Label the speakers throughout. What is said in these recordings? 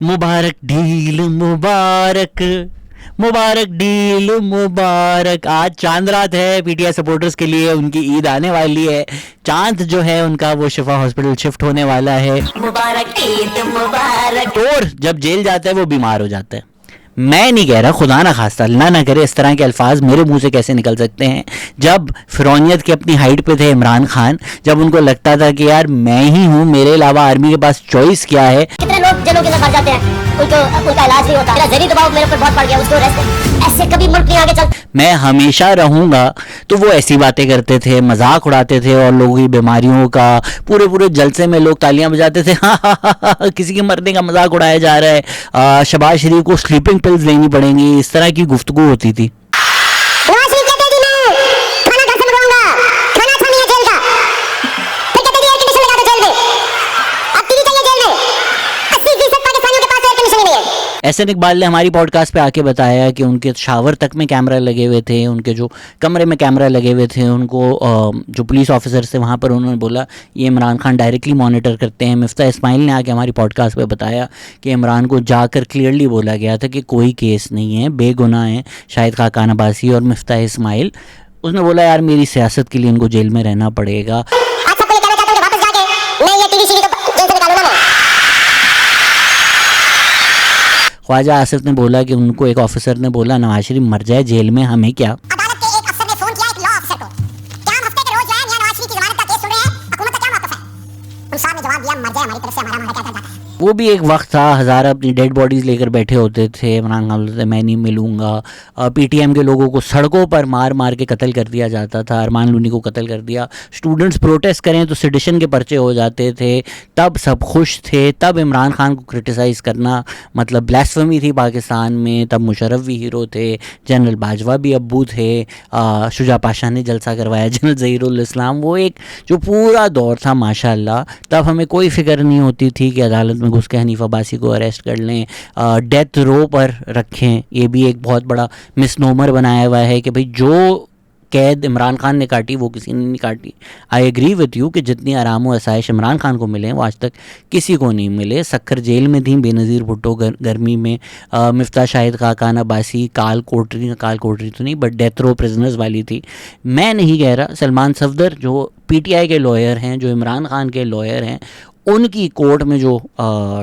Speaker 1: मुबारक deal मुबारक, मुबारक deal मुबारक। आज चांद रात है पीटीआई सपोर्टर्स के लिए, उनकी ईद आने वाली है। चांद जो है उनका वो शिफा हॉस्पिटल शिफ्ट होने वाला है।
Speaker 2: मुबारक ईद मुबारक।
Speaker 1: और जब जेल जाता है वो बीमार हो जाता है। मैं नहीं कह रहा, खुदा ना खास्ता अल्लाह ना करे इस तरह के अल्फाज मेरे मुंह से कैसे निकल सकते हैं। जब फिरौनियत की अपनी हाइट पे थे इमरान खान, जब उनको लगता था कि यार मैं ही हूँ, मेरे अलावा आर्मी के पास चॉइस क्या है।
Speaker 2: कितने लोग जेलों के अंदर मर जाते हैं, उनका इलाज नहीं होता। मेरा जहरी दबाव मेरे ऊपर बहुत बढ़ गया, उसको रेस्ट। ऐसे कभी मुल्क नहीं आगे चल।
Speaker 1: मैं हमेशा रहूंगा। तो वो ऐसी बातें करते थे, मजाक उड़ाते थे और लोगों की बीमारियों का पूरे पूरे जलसे में लोग तालियां बजाते थे। हाँ, किसी के मरने का मजाक उड़ाया जा रहा है, शहबाज शरीफ को स्लीपिंग पिल्स लेनी पड़ेंगी, इस तरह की गुफ्तगू होती थी। एहसन इकबाल ने हमारी पॉडकास्ट पे आके बताया कि उनके शावर तक में कैमरा लगे हुए थे, उनके जो कमरे में कैमरा लगे हुए थे। उनको जो पुलिस ऑफिसर थे वहाँ पर उन्होंने बोला ये इमरान खान डायरेक्टली मॉनिटर करते हैं। मिफ्ता इस्माइल ने आके हमारी पॉडकास्ट पे बताया कि इमरान को जाकर क्लियरली बोला गया था कि कोई केस नहीं है, बेगुनाह हैं शाहिद खाकान अब्बासी और मिफ्ता इस्माइल। उसने बोला यार मेरी सियासत के लिए इनको जेल में रहना पड़ेगा। ख्वाजा आसिफ ने बोला कि उनको एक ऑफिसर ने बोला नवाज शरीफ मर जाए जेल में, हमें क्या।
Speaker 2: अदालत के एक अफसर ने फोन किया एक लॉ अफसर को, क्या हम हफ्ते के रोज जाएं या नवाज शरीफ की जमानत का केस सुन रहे हैं, हुकूमत का क्या मौक़िफ़ है। उन साहब ने जवाब दिया मर जाए हमारी तरफ से, हमारा क्या जाता है।
Speaker 1: वो भी एक वक्त था, हज़ारा अपनी डेड बॉडीज़ लेकर बैठे होते थे। इमरान खान बोलते थे मैं नहीं मिलूँगा। पीटीएम के लोगों को सड़कों पर मार मार के कत्ल कर दिया जाता था। अरमान लूनी को कत्ल कर दिया। स्टूडेंट्स प्रोटेस्ट करें तो सेडिशन के पर्चे हो जाते थे। तब सब खुश थे। तब इमरान खान को क्रिटिसाइज़ करना मतलब ब्लास्फेमी थी पाकिस्तान में। तब मुशर्रफ भी हीरो थे, जनरल बाजवा भी अब्बू थे, शुजा पाशा ने जलसा करवाया, जनरल ज़हीरुल इस्लाम। वो एक जो पूरा दौर था माशाअल्लाह। तब हमें कोई फिक्र नहीं होती थी कि अदालत में घुस के हनीफ अब्बासी को अरेस्ट कर लें, डेथ रो पर रखें। ये भी एक बहुत बड़ा मिसनोमर बनाया हुआ है कि भाई जो कैद इमरान खान ने काटी वो किसी ने नहीं काटी। आई एग्री विथ यू कि जितनी आराम व आसाइश इमरान खान को मिले वो आज तक किसी को नहीं मिले। सक्खर जेल में थी बेनज़ीर भुट्टो गर्मी में, मिफ्ता शाहिद खाकान अब्बासी काल कोठरी तो नहीं बट डेथ रो प्रिजनर्स वाली थी। मैं नहीं कह रहा, सलमान सफदर जो पीटीआई के लॉयर हैं, जो इमरान खान के लॉयर हैं, उनकी कोर्ट में जो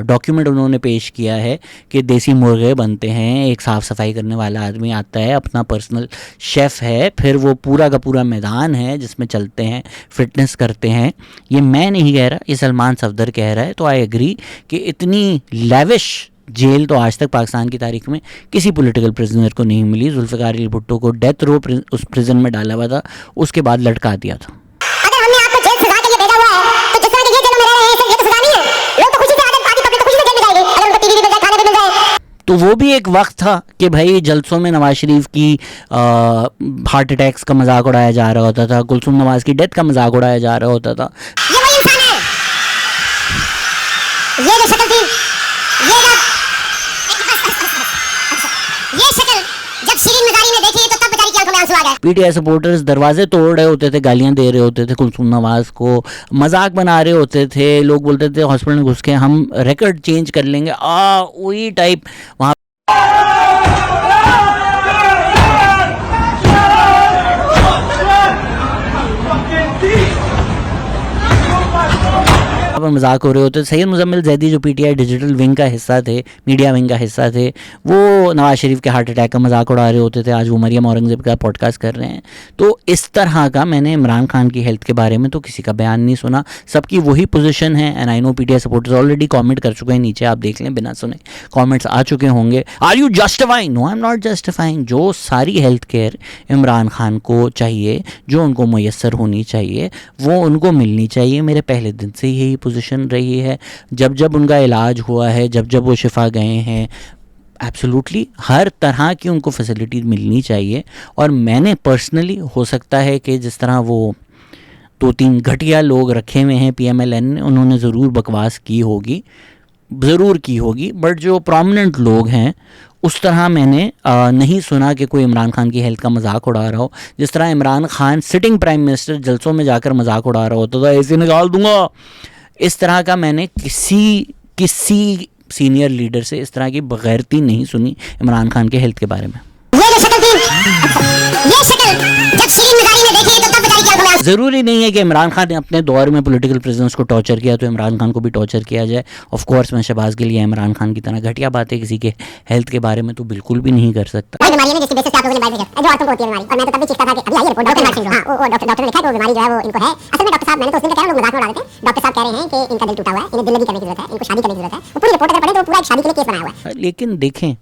Speaker 1: डॉक्यूमेंट उन्होंने पेश किया है कि देसी मुर्गे बनते हैं, एक साफ़ सफाई करने वाला आदमी आता है, अपना पर्सनल शेफ़ है, फिर वो पूरा का पूरा मैदान है जिसमें चलते हैं, फिटनेस करते हैं। ये मैं नहीं कह रहा, ये सलमान सफदर कह रहा है। तो आई एग्री कि इतनी लेविश जेल तो आज तक पाकिस्तान की तारीख में किसी पॉलिटिकल प्रिजनर को नहीं मिली। जुल्फ़िकार अली भुट्टो को डेथ रो उस प्रिजन में डाला हुआ था, उसके बाद लटका दिया था। तो वो भी एक वक्त था कि भाई जलसों में नवाज शरीफ की हार्ट अटैक्स का मजाक उड़ाया जा रहा होता था, कुलसुम नवाज की डेथ का मजाक उड़ाया जा रहा होता था।
Speaker 2: ये वही इंसान है, ये जो शक्ल थी, ये शक्ल जब शिरीन मज़ारी ने देखी तो तब बेचारी की आंखों में आंसू आ गए।
Speaker 1: पीटीआई सपोर्टर्स दरवाजे तोड़ रहे होते थे, गालियां दे रहे होते थे, कुलसुम नवाज को मजाक बना रहे होते थे। लोग बोलते थे हॉस्पिटल में घुस के हम रिकॉर्ड चेंज कर लेंगे, वही टाइप वहाँ पर मजाक हो रहे होते। सैयद मुजम्मिल जैदी जो पीटीआई डिजिटल विंग का हिस्सा थे, मीडिया विंग का हिस्सा थे, वो नवाज शरीफ के हार्ट अटैक का मजाक उड़ा रहे होते थे। आज वो मरियम औरंगज़ेब का पॉडकास्ट कर रहे हैं। तो इस तरह का मैंने इमरान खान की हेल्थ के बारे में तो किसी का बयान नहीं सुना। सबकी वही पोजीशन है। And I know PTI supporters already comment कर चुके हैं नीचे, आप देख लें, बिना सुने कमेंट्स आ चुके होंगे। Are you justifying? No, I am not justifying. जो सारी हेल्थ केयर इमरान खान को चाहिए, जो उनको मुयस्सर होनी चाहिए, वो उनको मिलनी चाहिए। मेरे पहले दिन से यही पोजीशन रही है। जब जब उनका इलाज हुआ है, जब जब वो शिफा गए हैं, एब्सोल्युटली हर तरह की उनको फैसिलिटी मिलनी चाहिए। और मैंने पर्सनली, हो सकता है कि जिस तरह वो 2-3 घटिया लोग रखे हुए हैं पीएमएलएन ने, उन्होंने ज़रूर बकवास की होगी, बट जो प्रोमिनेंट लोग हैं उस तरह मैंने नहीं सुना कि कोई इमरान खान की हेल्थ का मजाक उड़ा रहा हो। जिस तरह Imran Khan sitting prime minister जलसों में जाकर मजाक उड़ा रहा होता था, ऐसे निकाल दूंगा, इस तरह का मैंने किसी सीनियर लीडर से इस तरह की बगैरती नहीं सुनी इमरान खान के हेल्थ के बारे में।
Speaker 2: ये जो शक्ल थी, ये शक्ल जब शिरीन मजारी ने देखी तो तब बेचारी की आंखों में आंसू।
Speaker 1: ज़रूरी नहीं है कि इमरान खान ने अपने दौर में पॉलिटिकल प्रिजनर्स को टॉर्चर किया तो इमरान खान को भी टॉर्चर किया जाए। ऑफ कोर्स मैं शहबाज गिल या इमरान खान की तरह घटिया बातें किसी के हेल्थ के बारे में तो बिल्कुल भी नहीं कर सकता।
Speaker 2: कोई बीमारी है जिसकी बेसिस पे आप लोगों ने बात किया जो औरतों को होती है बीमारी, और मैं तो तब भी चीखता था कि अभी आई रिपोर्ट डॉक्टर सिंह, हां वो डॉक्टर ने लिखा है वो बीमारी जो है वो इनको है। असल में डॉक्टर साहब, मैंने तो उस दिन कहा लोग मजाक में उड़ा देते हैं, डॉक्टर साहब कह रहे हैं कि इनका दिल टूटा हुआ है, इन्हें दिल लगी करने की जरूरत है, इनको शादी करने की जरूरत है। वो पूरी रिपोर्ट अगर पढ़े तो पूरा एक शादी के लिए केस बनाया हुआ है।
Speaker 1: लेकिन देखें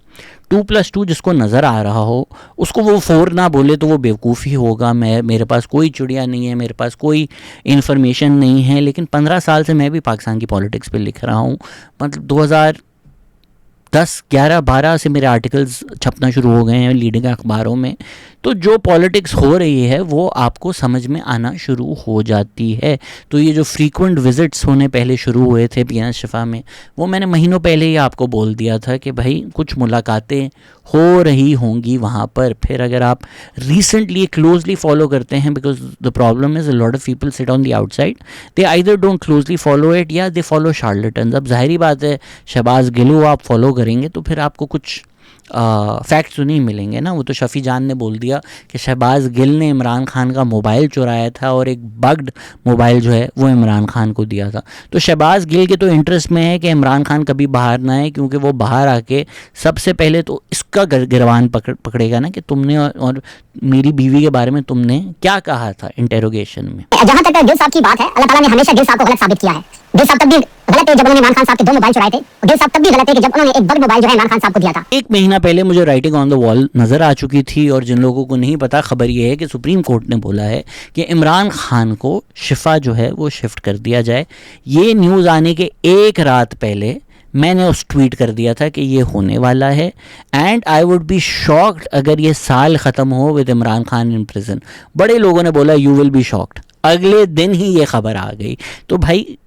Speaker 1: 2+2 जिसको नज़र आ रहा हो उसको वो 4 ना बोले तो वो बेवकूफ़ी होगा। मेरे पास कोई चिड़िया नहीं है, मेरे पास कोई इन्फॉर्मेशन नहीं है, लेकिन 15 साल से मैं भी पाकिस्तान की पॉलिटिक्स पे लिख रहा हूँ। मतलब 2010, 11, 12 से मेरे आर्टिकल्स छपना शुरू हो गए हैं लीडिंग अखबारों में। तो जो पॉलिटिक्स हो रही है वो आपको समझ में आना शुरू हो जाती है। तो ये जो फ्रीक्वेंट विजिट्स होने पहले शुरू हुए थे पीएनएन शिफा में, वो मैंने महीनों पहले ही आपको बोल दिया था कि भाई कुछ मुलाकातें हो रही होंगी वहाँ पर। फिर अगर आप रिसेंटली क्लोजली फॉलो करते हैं, because the problem is a lot of people sit on the outside, they either don't closely follow it या दे फॉलो शार्लेटन्स। अब जाहिर बात है शहबाज गिल आप फॉलो करेंगे तो फिर आपको कुछ फैक्ट्स तो नहीं मिलेंगे ना। वो तो शफ़ी जान ने बोल दिया कि शहबाज गिल ने इमरान खान का मोबाइल चुराया था और एक बग्ड मोबाइल जो है वो इमरान खान को दिया था। तो शहबाज गिल के तो इंटरेस्ट में है कि इमरान खान कभी बाहर ना आए, क्योंकि वो बाहर आके सबसे पहले तो इसका गिरबान पकड़ेगा ना कि तुमने और मेरी बीवी के बारे में तुमने क्या कहा था इंटेरोगेशन में।
Speaker 2: जहां तक गिल साहब की बात है, अल्लाह ताला ने हमेशा गिल साहब को गलत साबित किया है। गिल साहब तब भी गलत है जब उन्होंने इमरान खान साहब के 2 मोबाइल चुराए थे, और गिल साहब तब भी गलत है कि जब उन्होंने एक बग मोबाइल जो है इमरान खान साहब को दिया था।
Speaker 1: एक महीना पहले मुझे राइटिंग ऑन द वॉल नज़र आ चुकी थी, और जिन लोगों को नहीं पता खबर ये है कि सुप्रीम कोर्ट ने बोला है कि इमरान खान को शिफा जो है वो शिफ्ट कर दिया जाए। ये न्यूज़ आने के एक रात पहले मैंने उस ट्वीट कर दिया था कि ये होने वाला है, and I would be shocked अगर ये साल ख़त्म हो with Imran Khan in prison. बड़े लोगों ने बोला यू विल बी शॉक्ड, अगले दिन ही ये खबर आ गई। तो भाई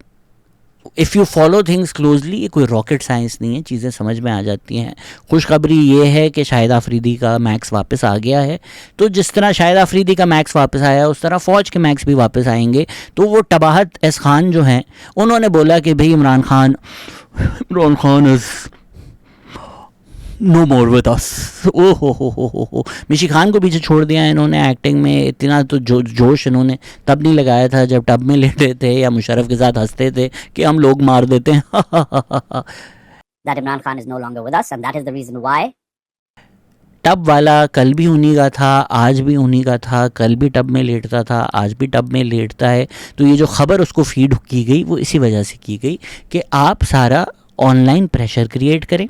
Speaker 1: if you follow things closely, ये कोई रॉकेट साइंस नहीं है, चीज़ें समझ में आ जाती हैं। खुशखबरी ये है कि शाहिद आफरीदी का मैक्स वापस आ गया है। तो जिस तरह शाहिद आफरीदी का मैक्स वापस आया उस तरह फ़ौज के मैक्स भी वापस आएंगे। तो वो टबाहत एस खान जो हैं उन्होंने बोला कि भाई Imran Khan is no more with us. ओ हो मिशी खान को पीछे छोड़ दिया इन्होंने एक्टिंग में। इतना तो जोश इन्होंने तब नहीं लगाया था जब टब में लेटे थे या मुशर्रफ के साथ हंसते थे कि हम लोग मार देते हैं।
Speaker 2: That Imran Khan is no longer with us and that is the reason why.
Speaker 1: Tub वाला कल भी उन्हीं का था, आज भी उन्हीं का था, कल भी टब में लेटता था, आज भी टब में लेटता है। तो ये जो खबर उसको फीड की गई वो इसी वजह से की गई कि आप सारा ऑनलाइन प्रेशर क्रिएट करें,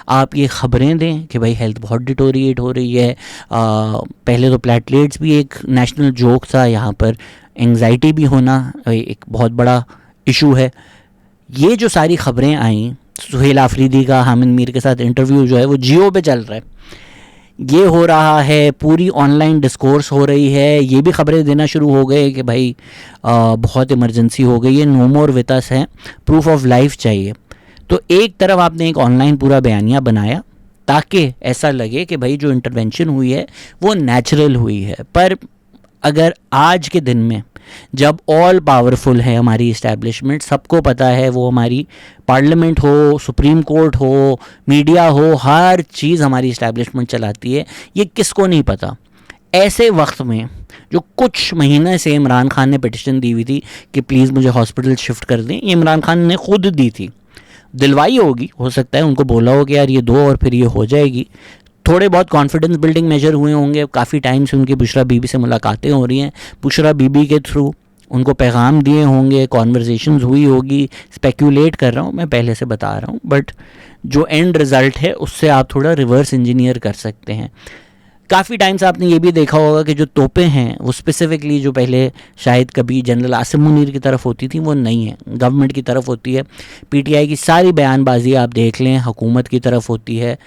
Speaker 1: आप ये ख़बरें दें कि भाई हेल्थ बहुत डिटोरिएट हो रही है। पहले तो प्लेटलेट्स भी एक नेशनल जोक था, यहाँ पर एंग्जाइटी भी होना एक बहुत बड़ा इशू है। ये जो सारी ख़बरें आईं, सुहेल आफरीदी का हामिद मीर के साथ इंटरव्यू जो है वो जियो पे चल रहा है, ये हो रहा है, पूरी ऑनलाइन डिस्कोर्स हो रही है, ये भी ख़बरें देना शुरू हो गए कि भाई बहुत इमरजेंसी हो गई है, नो मोर विद अस है, प्रूफ ऑफ लाइफ चाहिए। तो एक तरफ आपने एक ऑनलाइन पूरा बयानिया बनाया ताकि ऐसा लगे कि भाई जो इंटरवेंशन हुई है वो नेचुरल हुई है। पर अगर आज के दिन में जब ऑल पावरफुल है हमारी इस्टेब्लिशमेंट, सबको पता है, वो हमारी पार्लियामेंट हो, सुप्रीम कोर्ट हो, मीडिया हो, हर चीज़ हमारी इस्टेब्लिशमेंट चलाती है, ये किसको नहीं पता। ऐसे वक्त में जो कुछ महीने से इमरान खान ने पिटिशन दी हुई थी कि प्लीज़ मुझे हॉस्पिटल शिफ्ट कर दें, ये इमरान खान ने खुद दी थी, दिलवाई होगी, हो सकता है उनको बोला हो कि यार ये दो और फिर ये हो जाएगी। थोड़े बहुत कॉन्फिडेंस बिल्डिंग मेजर हुए होंगे, काफ़ी टाइम से उनकी बुशरा बीबी से मुलाकातें हो रही हैं, बुशरा बीबी के थ्रू उनको पैगाम दिए होंगे, कॉन्वर्जेशंस हुई होगी, स्पेक्यूलेट कर रहा हूँ मैं, पहले से बता रहा हूँ, बट जो एंड रिज़ल्ट है उससे आप थोड़ा रिवर्स इंजीनियर कर सकते हैं। काफ़ी टाइम से आपने ये भी देखा होगा कि जो तोपें हैं वो स्पेसिफिकली जो पहले शायद कभी जनरल आसिम मुनीर की तरफ होती थी वो नहीं है, गवर्नमेंट की तरफ होती है। पीटीआई की सारी बयानबाजी आप देख लें हुकूमत की तरफ होती है।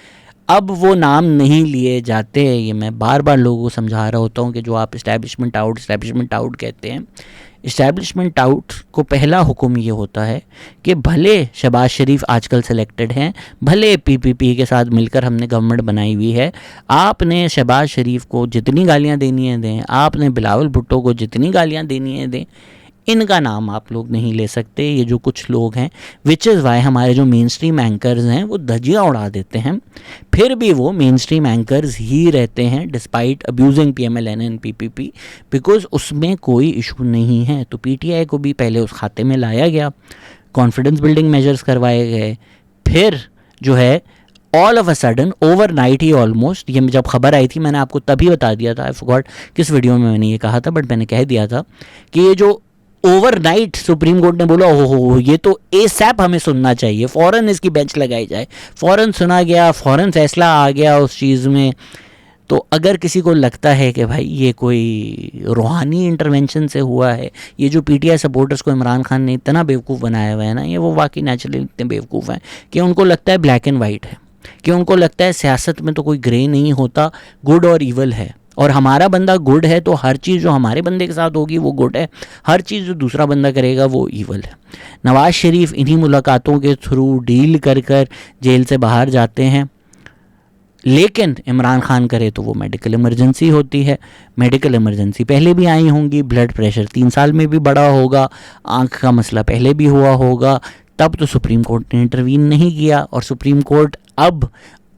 Speaker 1: अब वो नाम नहीं लिए जाते हैं, ये मैं बार बार लोगों को समझा रहा होता हूँ कि जो आप इस्टेब्लिशमेंट आउट कहते हैं, इस्टेब्लिशमेंट आउट को पहला हुक्म ये होता है कि भले शहबाज शरीफ आजकल सेलेक्टेड हैं, भले पीपीपी के साथ मिलकर हमने गवर्नमेंट बनाई हुई है, आपने शहबाज शरीफ को जितनी गालियाँ देनी है दें, आपने बिलावल भुट्टो को जितनी गालियाँ देनी है दें, इनका नाम आप लोग नहीं ले सकते, ये जो कुछ लोग हैं, विच इज़ वाई हमारे जो मेन स्ट्रीम एंकर्स हैं वो धज्जियाँ उड़ा देते हैं, फिर भी वो मेन स्ट्रीम एंकर्स ही रहते हैं despite abusing PMLN and PPP, because उसमें कोई इशू नहीं है। तो PTI को भी पहले उस खाते में लाया गया, कॉन्फिडेंस बिल्डिंग मेजर्स करवाए गए, फिर जो है all of a sudden overnight he almost, ये जब खबर आई थी मैंने आपको तभी बता दिया था, आई फॉरगॉट किस वीडियो में मैंने ये कहा था, बट मैंने कह दिया था कि ये जो ओवरनाइट सुप्रीम कोर्ट ने बोला हो ये तो ASAP हमें सुनना चाहिए, फ़ौरन इसकी बेंच लगाई जाए, फ़ौरन सुना गया, फ़ौरन फैसला आ गया उस चीज़ में। तो अगर किसी को लगता है कि भाई ये कोई रूहानी इंटरवेंशन से हुआ है, ये जो PTI सपोर्टर्स को इमरान खान ने इतना बेवकूफ़ बनाया हुआ है ना, ये वो वाकई नेचुरली इतने बेवकूफ़ हैं कि उनको लगता है ब्लैक एंड वाइट है, कि उनको लगता है सियासत में तो कोई ग्रे नहीं होता, गुड और ईवल है, और हमारा बंदा गुड है तो हर चीज़ जो हमारे बंदे के साथ होगी वो गुड है, हर चीज़ जो दूसरा बंदा करेगा वो ईवल है। नवाज़ शरीफ इन्हीं मुलाकातों के थ्रू डील कर कर जेल से बाहर जाते हैं, लेकिन इमरान खान करे तो वो मेडिकल इमरजेंसी होती है। मेडिकल इमरजेंसी पहले भी आई होंगी, ब्लड प्रेशर 3 साल में भी बढ़ा होगा, आँख का मसला पहले भी हुआ होगा, तब तो सुप्रीम कोर्ट ने इंटरवीन नहीं किया। और सुप्रीम कोर्ट अब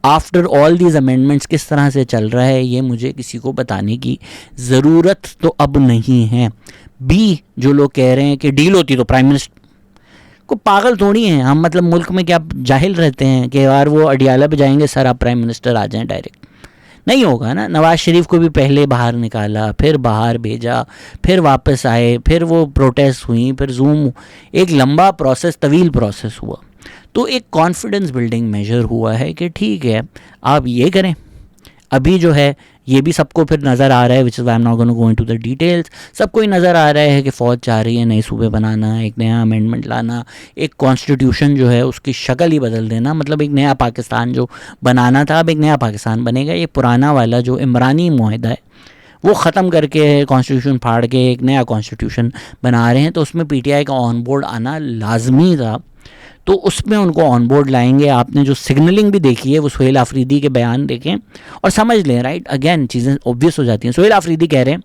Speaker 1: आफ्टर ऑल दीज अमेंडमेंट्स किस तरह से चल रहा है ये मुझे किसी को बताने की ज़रूरत तो अब नहीं है। बी जो लोग कह रहे हैं कि डील होती तो प्राइम मिनिस्टर को, पागल थोड़ी हैं हम, मतलब मुल्क में क्या जाहिल रहते हैं कि यार वो अडियाला पे जाएंगे सर आप प्राइम मिनिस्टर आ जाएं डायरेक्ट, नहीं होगा ना। नवाज़ शरीफ को भी पहले बाहर निकाला, फिर बाहर भेजा, फिर वापस आए, फिर वो प्रोटेस्ट हुई, फिर जूम, एक लंबा प्रोसेस, तवील प्रोसेस हुआ। तो एक कॉन्फिडेंस बिल्डिंग मेजर हुआ है कि ठीक है आप ये करें। अभी जो है ये भी सबको फिर नज़र आ रहा है, which is I am not gonna go into the details, सबको ही नज़र आ रहा है कि फ़ौज चाह रही है नए सूबे बनाना, एक नया अमेंडमेंट लाना, एक कॉन्स्टिट्यूशन जो है उसकी शक्ल ही बदल देना, मतलब एक नया पाकिस्तान जो बनाना था अब एक नया पाकिस्तान बनेगा। ये पुराना वाला जो इमरानी मुआहदा है वो ख़त्म करके कॉन्स्टिट्यूशन फाड़ के एक नया कॉन्स्टिट्यूशन बना रहे हैं, तो उसमें PTI का ऑन बोर्ड आना लाजमी था, तो उसमें उनको ऑन बोर्ड लाएंगे। आपने जो सिग्नलिंग भी देखी है वो सुहेल आफरीदी के बयान देखें और समझ लें, राइट, अगेन चीज़ें ऑब्वियस हो जाती हैं। सुहेल आफरीदी कह रहे हैं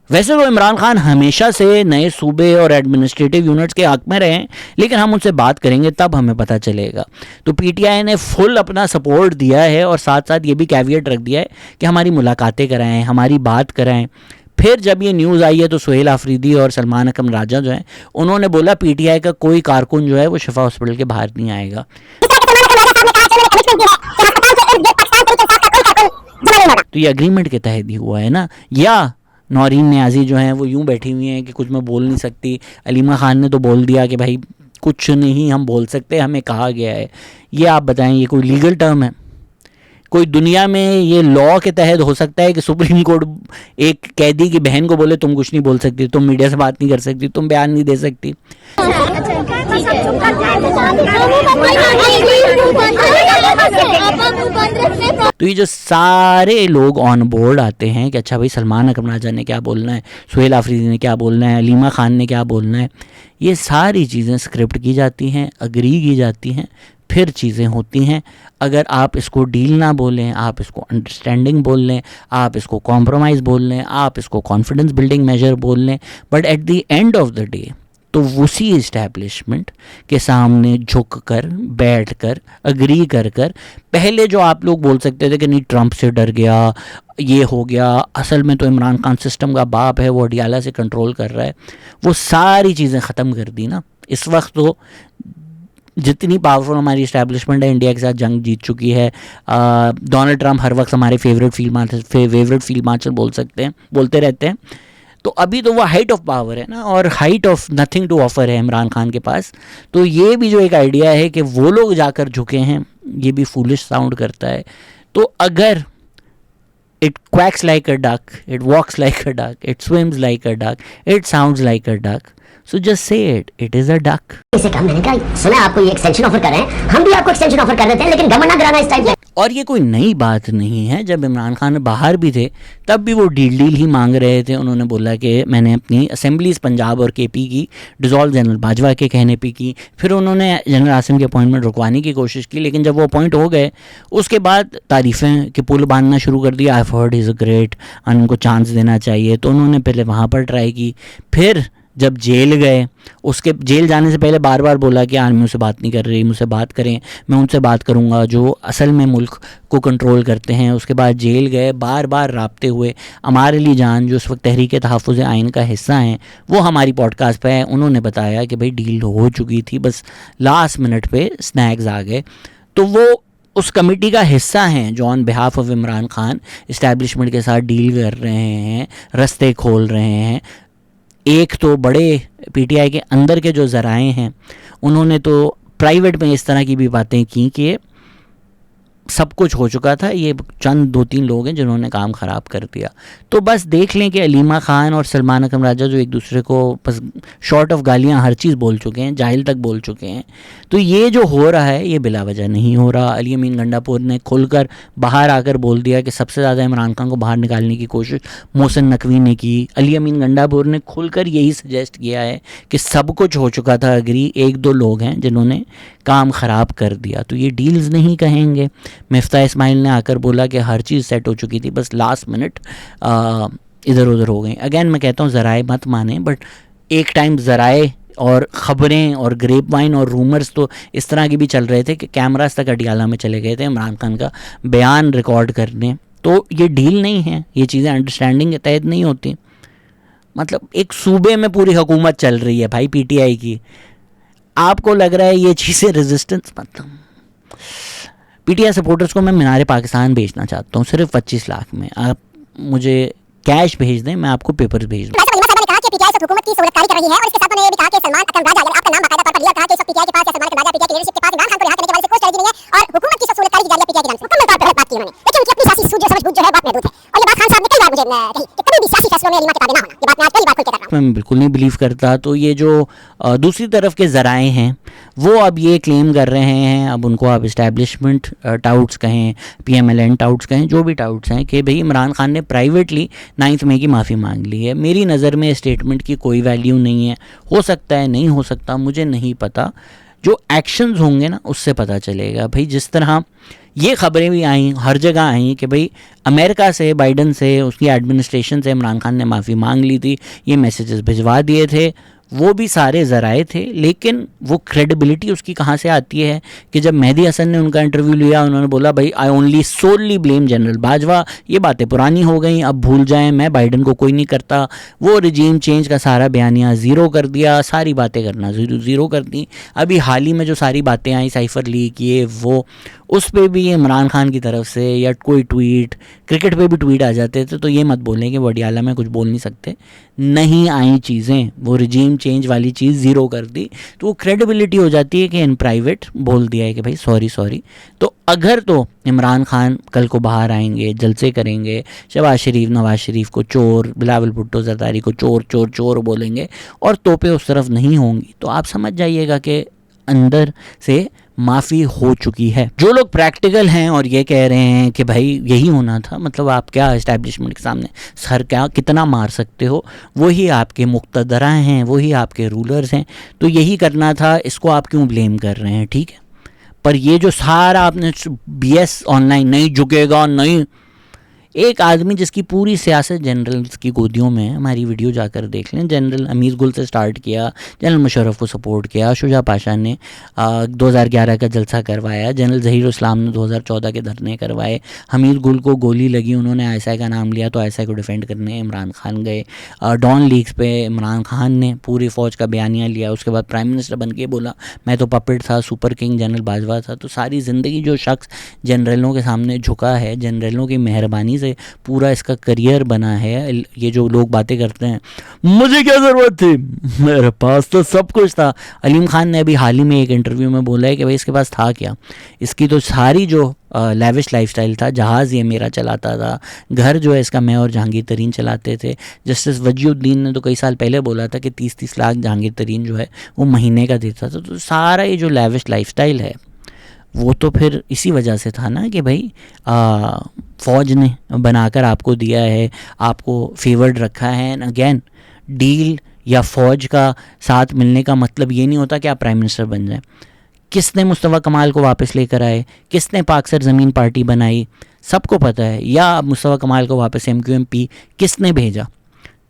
Speaker 1: वैसे तो इमरान खान हमेशा से नए सूबे और एडमिनिस्ट्रेटिव यूनिट्स के हक में रहे हैं, लेकिन हम उनसे बात करेंगे तब हमें पता चलेगा। तो PTI ने फुल अपना सपोर्ट दिया है और साथ साथ ये भी कैविएट रख दिया है कि हमारी मुलाकातें कराएं, हमारी बात कराएं। फिर जब ये न्यूज़ आई है तो सुहेल आफरीदी और सलमान अकरम राजा जो हैं उन्होंने बोला PTI का कोई कारकुन जो है वो शिफा हॉस्पिटल के बाहर नहीं आएगा। तो ये एग्रीमेंट के तहत ही हुआ है ना। या नौरीन न्याजी जो हैं वो यूं बैठी हुई हैं कि कुछ मैं बोल नहीं सकती, अलीमा खान ने तो बोल दिया कि भाई कुछ नहीं हम बोल सकते, हमें कहा गया है। ये आप बताएं ये कोई लीगल टर्म है? कोई दुनिया में ये लॉ के तहत हो सकता है कि सुप्रीम कोर्ट एक कैदी की बहन को बोले तुम कुछ नहीं बोल सकती, तुम मीडिया से बात नहीं कर सकती, तुम बयान नहीं दे सकती? तो ये जो सारे लोग ऑन बोर्ड आते हैं कि अच्छा भाई सलमान अकरम राजा ने क्या बोलना है, सुहेल आफरीदी ने क्या बोलना है, अलीमा खान ने क्या बोलना है, ये सारी चीज़ें स्क्रिप्ट की जाती हैं, अग्री की जाती हैं, फिर चीज़ें होती हैं। अगर आप इसको डील ना बोलें, आप इसको अंडरस्टैंडिंग बोल लें, आप इसको कॉम्प्रोमाइज़ बोल लें, आप इसको कॉन्फिडेंस बिल्डिंग मेजर बोल लें, but at the end of the day तो उसी इस्टेब्लिशमेंट के सामने झुक कर बैठ कर अग्री कर कर, पहले जो आप लोग बोल सकते थे कि नहीं ट्रंप से डर गया, ये हो गया, असल में तो इमरान खान सिस्टम का बाप है, वो अडियाला से कंट्रोल कर रहा है, वो सारी चीज़ें ख़त्म कर दी ना। इस वक्त तो जितनी पावरफुल हमारी इस्टेब्लिशमेंट है इंडिया के साथ जंग जीत चुकी है। डोनाल्ड ट्रंप हर वक्त हमारे फेवरेट फील्ड मार्शल बोलते रहते हैं। तो अभी तो वो हाइट ऑफ पावर है ना, और height of nothing to offer है इमरान खान के पास। तो ये भी जो एक आइडिया है कि वो लोग जाकर झुके हैं, ये भी फूलिश साउंड करता है। तो अगर it quacks like a duck, it walks like a duck, it swims like a duck, it sounds like a duck, so just say it is a duck.
Speaker 3: इसे कम मैंने कहा सुना आपको ये एक्सटेंशन ऑफर कर रहे हैं, हम भी आपको एक्सटेंशन ऑफर कर देते हैं, लेकिन घमंड ना कराना इस टाइप।
Speaker 1: और ये कोई नई बात नहीं है, जब इमरान खान बाहर भी थे तब भी वो डील ही मांग रहे थे। उन्होंने बोला कि मैंने अपनी असेंबलीज पंजाब और KP की डिज़ोल्व जनरल बाजवा के कहने पे की, फिर उन्होंने जनरल आसिम की अपॉइंटमेंट रुकवाने की कोशिश की, लेकिन जब वो अपॉइंट हो गए उसके बाद तारीफ़ें के पुल बांधना शुरू कर दिया। I heard is a great, उनको चांस देना चाहिए, तो उन्होंने पहले वहाँ पर ट्राई की, फिर जब जेल गए, उसके जेल जाने से पहले बार बार बोला कि आर्मी मुझसे बात नहीं कर रही, मुझसे बात करें, मैं उनसे बात करूंगा जो असल में मुल्क को कंट्रोल करते हैं। उसके बाद जेल गए, बार बार राब्ते हुए। अमार अली जान जो उस वक्त तहरीक तहफ़्फ़ुज़ आइन का हिस्सा हैं, वो हमारी पॉडकास्ट पे हैं, उन्होंने बताया कि भाई डील हो चुकी थी, बस लास्ट मिनट पे स्नैक्स आ गए। तो वो उस कमेटी का हिस्सा हैं जो on behalf of Imran Khan establishment के साथ डील कर रहे हैं, रास्ते खोल रहे हैं। एक तो बड़े पीटीआई के अंदर के जो ज़राए हैं, उन्होंने तो प्राइवेट में इस तरह की भी बातें की कि सब कुछ हो चुका था, ये चंद 2-3 लोग हैं जिन्होंने काम ख़राब कर दिया। तो बस देख लें कि अलीमा ख़ान और सलमान अकरम राजा जो एक दूसरे को बस शॉर्ट ऑफ गालियाँ हर चीज़ बोल चुके हैं, जाहिल तक बोल चुके हैं। तो ये जो हो रहा है ये बिला वजह नहीं हो रहा। अली अमीन गंडापुर ने खुलकर बाहर आकर बोल दिया कि सबसे ज़्यादा इमरान खान को बाहर निकालने की कोशिश मोहसिन नकवी ने की। अली अमीन गंडापुर ने खुलकर यही सजेस्ट किया है कि सब कुछ हो चुका था, अग्री, 1-2 लोग हैं जिन्होंने काम ख़राब कर दिया। तो ये डील्स नहीं कहेंगे। मिफ्ता इस्माइल ने आकर बोला कि हर चीज़ सेट हो चुकी थी, बस लास्ट मिनट इधर उधर हो गई। अगेन मैं कहता हूँ ज़राए मत माने, बट एक टाइम ज़राए और ख़बरें और ग्रेप वाइन और रूमर्स तो इस तरह के भी चल रहे थे कि कैमरास तक अडियाला में चले गए थे इमरान खान का बयान रिकॉर्ड करने। तो ये डील नहीं है, ये चीज़ें अंडरस्टैंडिंग के तहत नहीं होती। मतलब एक सूबे में पूरी हुकूमत चल रही है भाई पीटीआई की, आपको लग रहा है ये चीज़ें रेजिस्टेंस। मतलब पीटीआई सपोर्टर्स को मैं मीनार पाकिस्तान बेचना चाहता हूँ सिर्फ 25 लाख में। आप मुझे कैश भेज दें, मैं आपको पेपर्स भेज दूँ।
Speaker 2: पीटीआई से हुकूमत की सूरतकारी कर रही है और इसके साथ उन्होंने ये भी कहा कि सलमान अकरम राजा, यानी आपका नाम बाकायदा तौर पर लिया, कहा कि इस वक्त पीटीआई के पास या सलमान अकरम राजा पीटीआई की लीडरशिप के पास इमरान खान को रिहा करने के बारे में कोई स्ट्रेटजी नहीं है और हुकूमत की सब सूरतकारी की जा रही है पीटीआई के नाम से। मुकम्मल तौर पर बात की उन्होंने, लेकिन उनकी अपनी सियासी सूझ समझ बूझ जो है बहुत महदूद है। और ये बात खान साहब ने कई बार मुझे कही कि कभी भी सियासी फैसलों में अलीमा के ताबे ना होना। ये बात मैं आज पहली बार खुल के कर रहा हूं।
Speaker 1: मैं बिल्कुल नहीं बिलीव करता। तो ये जो दूसरी तरफ के ज़राए हैं वो अब ये क्लेम कर रहे हैं, अब उनको आप इस्टेब्लिशमेंट टाउट्स कहें, PMLN टाउट्स कहें, जो भी टाउट्स हैं, कि भाई इमरान खान ने प्राइवेटली 9 मई की माफ़ी मांग ली है। मेरी नज़र में स्टेटमेंट की कोई वैल्यू नहीं है। हो सकता है, नहीं हो सकता, मुझे नहीं पता। जो एक्शंस होंगे ना उससे पता चलेगा। भाई जिस तरह ये खबरें भी आई, हर जगह आई कि भाई अमेरिका से, बाइडन से, उसकी एडमिनिस्ट्रेशन से इमरान खान ने माफ़ी मांग ली थी, ये मैसेजेस भिजवा दिए थे, वो भी सारे ज़राए थे। लेकिन वो क्रेडिबिलिटी उसकी कहाँ से आती है कि जब मेहदी हसन ने उनका इंटरव्यू लिया, उन्होंने बोला भाई I only solely blame general Bajwa, ये बातें पुरानी हो गई, अब भूल जाएं, मैं बाइडन को कोई नहीं करता। वो रिजीम चेंज का सारा बयानिया ज़ीरो कर दिया, सारी बातें करना ज़ीरो कर दी। अभी हाल ही में जो सारी बातें आई, साइफर लीक, ये वो, उस पर भी इमरान खान की तरफ से या कोई ट्वीट, क्रिकेट पे भी ट्वीट आ जाते थे। तो ये मत बोलें कि वो अडियाला में कुछ बोल नहीं सकते। नहीं आई चीज़ें, वो रिजीम चेंज वाली चीज़ ज़ीरो कर दी, तो वो क्रेडिबिलिटी हो जाती है कि इन प्राइवेट बोल दिया है कि भाई सॉरी। तो अगर तो इमरान खान कल को बाहर आएंगे, जलसे करेंगे, शहबाज शरीफ, नवाज शरीफ को चोर, बिलावल भुट्टो जरदारी को चोर चोर चोर बोलेंगे और तोपें उस तरफ नहीं होंगी, तो आप समझ जाइएगा कि अंदर से माफ़ी हो चुकी है। जो लोग प्रैक्टिकल हैं और ये कह रहे हैं कि भाई यही होना था, मतलब आप क्या इस्टेब्लिशमेंट के सामने सर क्या कितना मार सकते हो, वही आपके मुक़्तदरा हैं, वही आपके रूलर्स हैं, तो यही करना था, इसको आप क्यों ब्लेम कर रहे हैं? ठीक है, पर ये जो सारा आपने BS ऑनलाइन, नहीं झुकेगा, नहीं, एक आदमी जिसकी पूरी सियासत जनरल्स की गोदियों में है, हमारी वीडियो जाकर देख लें। जनरल अमीर गुल से स्टार्ट किया, जनरल मुशर्रफ को सपोर्ट किया, शुजा पाशा ने 2011 का जलसा करवाया, जनरल ज़हीर इस्लाम ने 2014 के धरने करवाए, हमीद गुल को गोली लगी, उन्होंने ISI का नाम लिया तो ISI को डिफेंड करने इमरान खान गए। डॉन लीक्स पे इमरान खान ने पूरी फ़ौज का बयानिया लिया, उसके बाद प्राइम मिनिस्टर बन के बोला मैं तो पपेट था, सुपर किंग जनरल बाजवा था। तो सारी ज़िंदगी जो शख्स जनरलों के सामने झुका है, जनरलों की मेहरबानी से पूरा इसका करियर बना है। ये जो लोग बातें करते हैं मुझे क्या ज़रूरत थी, मेरे पास तो सब कुछ था। अलीम खान ने अभी हाल ही में एक इंटरव्यू में बोला है कि भाई इसके पास था क्या, इसकी तो सारी जो लेविश लाइफस्टाइल था, जहाज़ ये मेरा चलाता था, घर जो है इसका मैं और जहांगीर तरीन चलाते थे। जस्टिस वजीउद्दीन ने तो कई साल पहले बोला था कि 30-30 लाख जहांगीर तरीन जो है वो महीने का देता था। तो सारा ये जो लेविश लाइफस्टाइल है वो तो फिर इसी वजह से था ना कि भाई फ़ौज ने बनाकर आपको दिया है, आपको फेवर्ड रखा है। एंड अगेन डील या फ़ौज का साथ मिलने का मतलब ये नहीं होता कि आप प्राइम मिनिस्टर बन जाएं। किसने मुस्तफ़ा कमाल को वापस लेकर आए, किसने पाक सर ज़मीन पार्टी बनाई, सबको पता है। या मुस्तफ़ा कमाल को वापस MQMP किसने भेजा,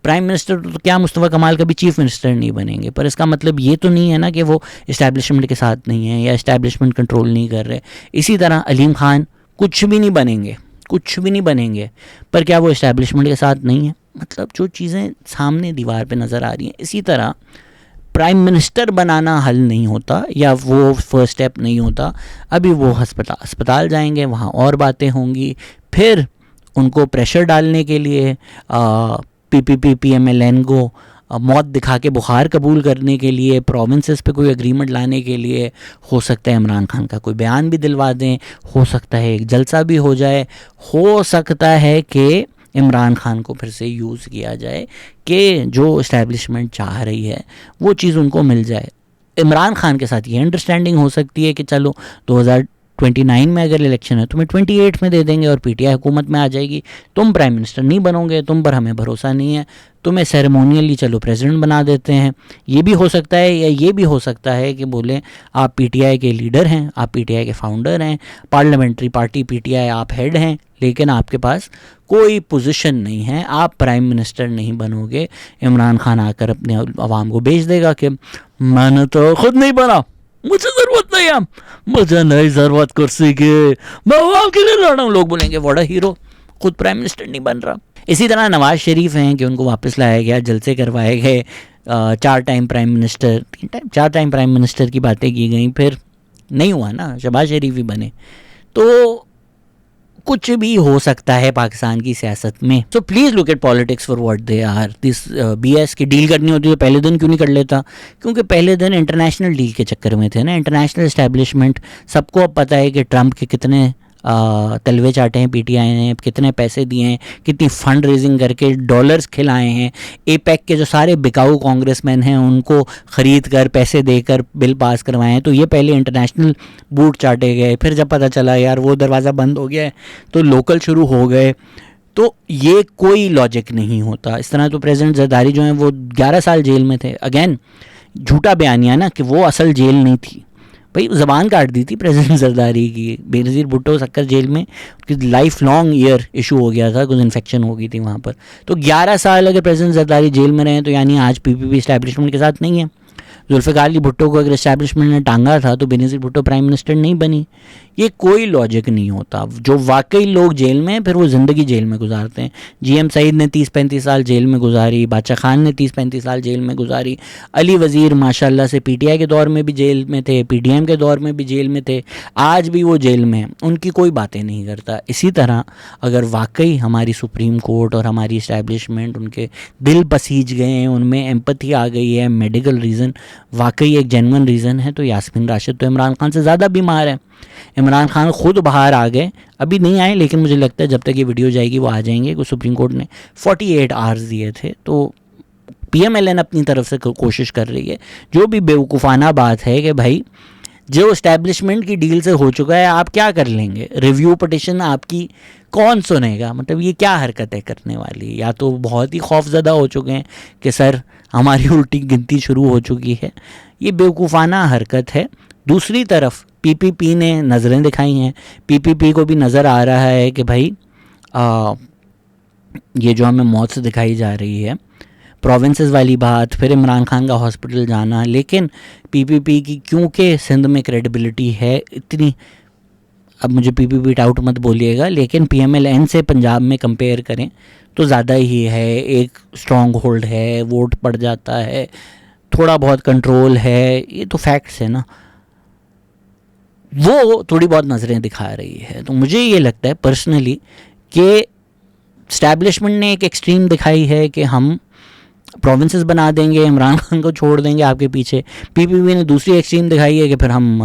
Speaker 1: प्राइम मिनिस्टर तो क्या मुस्तफ़ा कमाल कभी चीफ मिनिस्टर नहीं बनेंगे, पर इसका मतलब ये तो नहीं है ना कि वो इस्टेब्लिशमेंट के साथ नहीं है या इस्टेब्लिशमेंट कंट्रोल नहीं कर रहे। इसी तरह अलीम खान कुछ भी नहीं बनेंगे, कुछ भी नहीं बनेंगे, पर क्या वो इस्टेब्लिशमेंट के साथ नहीं है? मतलब जो चीज़ें सामने दीवार पे नज़र आ रही हैं, इसी तरह प्राइम मिनिस्टर बनाना हल नहीं होता या वो फर्स्ट स्टेप नहीं होता। अभी वो अस्पताल जाएंगे, वहाँ और बातें होंगी, फिर उनको प्रेशर डालने के लिए PPP PMLN को मौत दिखा के बुखार कबूल करने के लिए, प्रोविंसेस पे कोई एग्रीमेंट लाने के लिए, हो सकता है इमरान खान का कोई बयान भी दिलवा दें, हो सकता है एक जलसा भी हो जाए, हो सकता है कि इमरान खान को फिर से यूज़ किया जाए कि जो इस्टेब्लिशमेंट चाह रही है वो चीज़ उनको मिल जाए। इमरान खान के साथ ये अंडरस्टैंडिंग हो सकती है कि चलो 2029 में अगर इलेक्शन है तुम्हें 28 में दे देंगे और PTI हुकूमत में आ जाएगी, तुम प्राइम मिनिस्टर नहीं बनोगे, तुम पर हमें भरोसा नहीं है, तुम्हें सेरेमोनियली चलो प्रेसिडेंट बना देते हैं। ये भी हो सकता है, या ये भी हो सकता है कि बोले आप PTI के लीडर हैं, आप PTI के फाउंडर हैं, पार्लियामेंट्री पार्टी PTI आप हेड हैं, लेकिन आपके पास कोई पोजीशन नहीं है, आप प्राइम मिनिस्टर नहीं बनोगे। इमरान खान आकर अपने अवाम को भेज देगा कि मैंने तो खुद नहीं बना, मुझे ज़रूरत नहीं है, मुझे नहीं ज़रूरत कुर्सी की, मैं अवाम के लिए लड़ रहा हूँ। लोग बोलेंगे व्हाट अ हीरो, खुद प्राइम मिनिस्टर नहीं बन रहा। इसी तरह नवाज शरीफ हैं कि उनको वापस लाया गया, जलसे करवाए गए, 4 time prime minister, 4 time prime minister की बातें की गई, फिर नहीं हुआ ना, शहबाज शरीफ ही बने। तो कुछ भी हो सकता है पाकिस्तान की सियासत में। So please look at politics for what they are. This BS की डील करनी होती है तो पहले दिन क्यों नहीं कर लेता? क्योंकि पहले दिन इंटरनेशनल डील के चक्कर में थे ना। इंटरनेशनल इस्टेब्लिशमेंट, सबको अब पता है कि ट्रंप के कितने तलवे चाटे हैं PTI ने, कितने पैसे दिए हैं, कितनी फंड रेजिंग करके डॉलर्स खिलाए हैं। APEC के जो सारे बिकाऊ कांग्रेसमैन हैं उनको ख़रीद कर, पैसे देकर बिल पास करवाए हैं। तो ये पहले इंटरनेशनल बूट चाटे गए, फिर जब पता चला यार वो दरवाज़ा बंद हो गया है तो लोकल शुरू हो गए। तो ये कोई लॉजिक नहीं होता। इस तरह तो प्रेसिडेंट जरदारी जो हैं वो 11 साल जेल में थे। अगेन झूठा बयानिया ना कि वो असल जेल नहीं थी, भाई ज़बान काट दी थी प्रेसिडेंट जरदारी की। बेनज़ीर भुट्टो सक्कर जेल में लाइफ लॉन्ग ईयर इशू हो गया था, कुछ इन्फेक्शन हो गई थी वहाँ पर। तो 11 साल अगर प्रेसिडेंट जरदारी जेल में रहे तो यानी आज PPP इस्टेब्लिशमेंट के साथ नहीं है। जुल्फ़िकार अली भुट्टो को अगर इस्टेब्लिशमेंट ने टांगा था तो बेनज़ीर भुट्टो प्राइम मिनिस्टर नहीं बनी। ये कोई लॉजिक नहीं होता। जो वाकई लोग जेल में हैं फिर वो ज़िंदगी जेल में गुजारते हैं। GM सईद ने 30-35 साल जेल में गुजारी, बादशाह खान ने 30-35 साल जेल में गुजारी, अली वज़ीर माशाल्लाह से PTI के दौर में भी जेल में थे, PDM के दौर में भी जेल में थे, आज भी वो जेल में हैं, उनकी कोई बातें नहीं करता। इसी तरह अगर वाकई हमारी सुप्रीम कोर्ट और हमारी इस्टेब्लिशमेंट उनके दिल पसीज गए हैं, उनमें एम्पथी आ गई है, मेडिकल रीज़न वाकई एक जेन्युइन रीज़न है, तो यास्मीन राशिद तो इमरान खान से ज़्यादा बीमार है। इमरान खान खुद बाहर आ गए, अभी नहीं आए लेकिन मुझे लगता है जब तक ये वीडियो जाएगी वो आ जाएंगे। कुछ सुप्रीम कोर्ट ने 48 आवर्स दिए थे, तो PMLN अपनी तरफ से कोशिश कर रही है। जो भी बेवकूफ़ाना बात है कि भाई जो इस्टेब्लिशमेंट की डील से हो चुका है आप क्या कर लेंगे, रिव्यू पटिशन आपकी कौन सुनेगा? मतलब ये क्या हरकतें करने वाली? या तो बहुत ही खौफज़दा हो चुके हैं कि सर हमारी उल्टी गिनती शुरू हो चुकी है। ये बेवकूफ़ाना हरकत है। दूसरी तरफ PPP ने नज़रें दिखाई हैं। PPP को भी नज़र आ रहा है कि भाई ये जो हमें मौत से दिखाई जा रही है, प्रोविंसेस वाली बात, फिर इमरान खान का हॉस्पिटल जाना, लेकिन PPP की क्योंकि सिंध में क्रेडिबिलिटी है इतनी, अब मुझे PPP डाउट मत बोलिएगा, लेकिन PMLN से पंजाब में कंपेयर करें तो ज़्यादा ही है। एक स्ट्रॉन्ग होल्ड है, वोट पड़ जाता है, थोड़ा बहुत कंट्रोल है, ये तो फैक्ट्स है ना। वो थोड़ी बहुत नज़रें दिखा रही है। तो मुझे ये लगता है पर्सनली कि इस्टेब्लिशमेंट ने एक एक्सट्रीम दिखाई है कि हम प्रोविंसेस बना देंगे, इमरान खान को छोड़ देंगे आपके पीछे। PPP ने दूसरी एक्सट्रीम दिखाई है कि फिर हम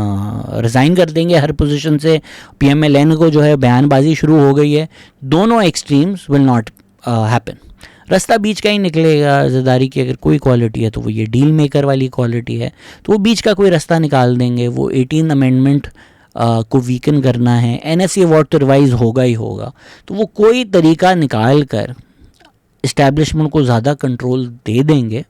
Speaker 1: रिज़ाइन कर देंगे हर पोजीशन से। PMLN को जो है बयानबाजी शुरू हो गई है। दोनों एक्सट्रीम्स विल नॉट हैपन। रास्ता बीच का ही निकलेगा। ज़रदारी की अगर कोई क्वालिटी है तो वो ये डील मेकर वाली क्वालिटी है, तो वो बीच का कोई रास्ता निकाल देंगे। वो 18 अमेंडमेंट को वीकन करना है, NSC अवार्ड तो रिवाइज़ होगा ही होगा, तो वो कोई तरीका निकाल कर इस्टेब्लिशमेंट को ज़्यादा कंट्रोल दे देंगे।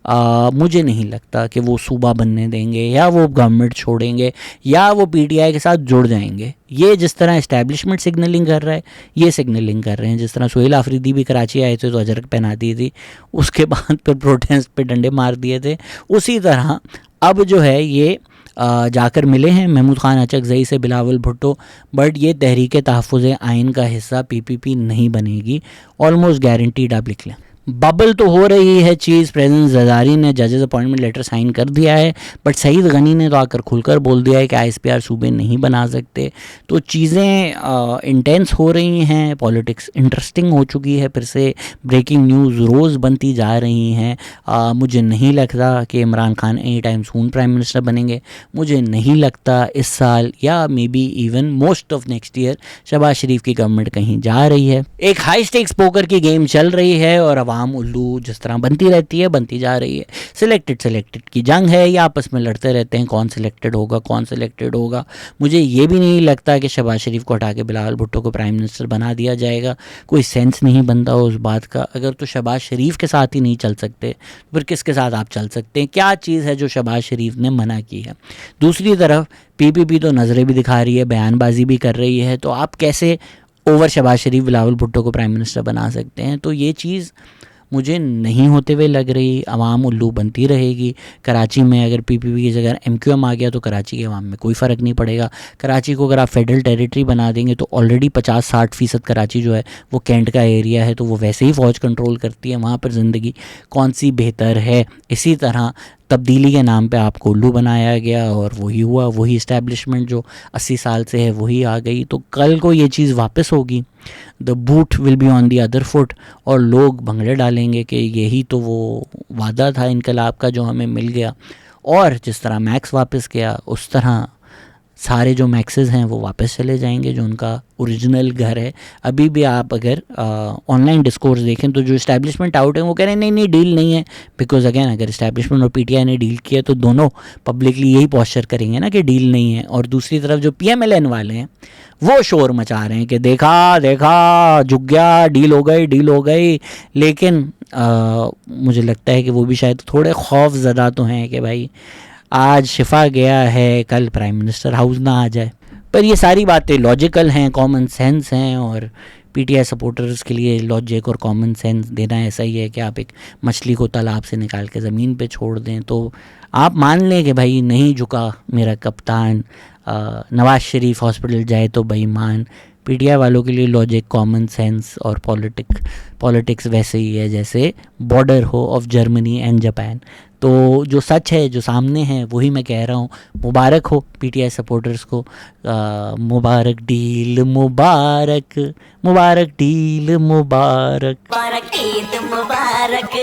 Speaker 1: मुझे नहीं लगता कि वो सूबा बनने देंगे या वो गवर्नमेंट छोड़ेंगे या वो पीटीआई के साथ जुड़ जाएंगे। ये जिस तरह इस्टेब्लिशमेंट सिग्नलिंग कर रहा है, ये सिग्नलिंग कर रहे हैं। जिस तरह सुहेल आफरीदी भी कराची आए थे तो अजरक पहना दी थी, उसके बाद फिर प्रोटेस्ट पे डंडे मार दिए थे, उसी तरह अब जो है ये जाकर मिले हैं महमूद खान अचकज़ई से, बिलावल भुट्टो, बट ये तहरीक तहफ़्फ़ुज़ आइन का हिस्सा पीपीपी नहीं बनेगी, ऑलमोस्ट गारंटीड आप लिख लें। बबल तो हो रही है चीज़, प्रेसिडेंट ज़रदारी ने जजेस अपॉइंटमेंट लेटर साइन कर दिया है, बट सईद गनी ने तो आकर खुलकर बोल दिया है कि आईएसपीआर सूबे नहीं बना सकते। तो चीज़ें इंटेंस हो रही हैं, पॉलिटिक्स इंटरेस्टिंग हो चुकी है, फिर से ब्रेकिंग न्यूज़ रोज़ बनती जा रही हैं। मुझे नहीं लगता कि Imran Khan any time soon prime minister बनेंगे। मुझे नहीं लगता इस साल या maybe even most of next year Shehbaz Sharif की गवर्नमेंट कहीं जा रही है। एक हाई स्टेक्स पोकर की गेम चल रही है और आम उल्लू जिस तरह बनती रहती है, बनती जा रही है। सिलेक्टेड की जंग है, ये आपस में लड़ते रहते हैं कौन सिलेक्टेड होगा। मुझे ये भी नहीं लगता कि शहबाज शरीफ को हटा के बिलावल भुट्टो को प्राइम मिनिस्टर बना दिया जाएगा। कोई सेंस नहीं बनता उस बात का। अगर तो शहबाज शरीफ के साथ ही नहीं चल सकते तो फिर किसके साथ आप चल सकते हैं? क्या चीज़ है जो शहबाज शरीफ ने मना की है? दूसरी तरफ पीपीपी तो नज़रें भी दिखा रही है, बयानबाजी भी कर रही है, तो आप कैसे ओवर शहबाज शरीफ बिलावल भुट्टो को प्राइम मिनिस्टर बना सकते हैं? तो ये चीज़ मुझे नहीं होते हुए लग रही। आवाम उल्लू बनती रहेगी। कराची में अगर पीपीपी की जगह एमक्यूएम आ गया तो कराची के आवाम में कोई फ़र्क नहीं पड़ेगा। कराची को अगर आप फेडरल टेरिटरी बना देंगे तो ऑलरेडी 50-60% कराची जो है वो कैंट का एरिया है, तो वो वैसे ही फ़ौज कंट्रोल करती है, वहाँ पर ज़िंदगी कौन सी बेहतर है। इसी तरह तब्दीली के नाम पे आपको उल्लू बनाया गया और वही हुआ, वही इस्टेब्लिशमेंट जो 80 साल से है वही आ गई। तो कल को ये चीज़ वापस होगी, the boot will be on the other foot, और लोग भंगड़े डालेंगे कि यही तो वो वादा था इनकलाब का जो हमें मिल गया। और जिस तरह मैक्स वापस गया उस तरह सारे जो मैक्सेस हैं वो वापस चले जाएंगे जो उनका ओरिजिनल घर है। अभी भी आप अगर ऑनलाइन डिस्कोर्स देखें तो जो इस्टेब्लिशमेंट आउट है वो कह रहे हैं नहीं डील नहीं है, बिकॉज अगेन अगर इस्टेब्लिशमेंट और पीटीआई ने डील किया तो दोनों पब्लिकली यही पोस्चर करेंगे ना कि डील नहीं है। और दूसरी तरफ जो पीएमएलएन वाले हैं वो शोर मचा रहे हैं कि देखा झुक गया, डील हो गई। लेकिन मुझे लगता है कि वो भी शायद थोड़े खौफ ज़दा तो हैं कि भाई आज शिफा गया है, कल प्राइम मिनिस्टर हाउस ना आ जाए। पर ये सारी बातें लॉजिकल हैं, कॉमन सेंस हैं, और पीटीआई सपोर्टर्स के लिए लॉजिक और कॉमन सेंस देना ऐसा ही है कि आप एक मछली को तालाब से निकाल के ज़मीन पे छोड़ दें तो आप मान लें कि भाई नहीं झुका मेरा कप्तान, नवाज शरीफ हॉस्पिटल जाए तो बेईमान। पीटीआई वालों के लिए लॉजिक, कॉमन सेंस और पॉलिटिक्स वैसे ही है जैसे बॉर्डर हो ऑफ जर्मनी एंड जापान। तो जो सच है, जो सामने है, वही मैं कह रहा हूँ। मुबारक हो पीटीआई सपोर्टर्स को, मुबारक डील मुबारक, मुबारक डील मुबारक, मुबारक ईद मुबारक।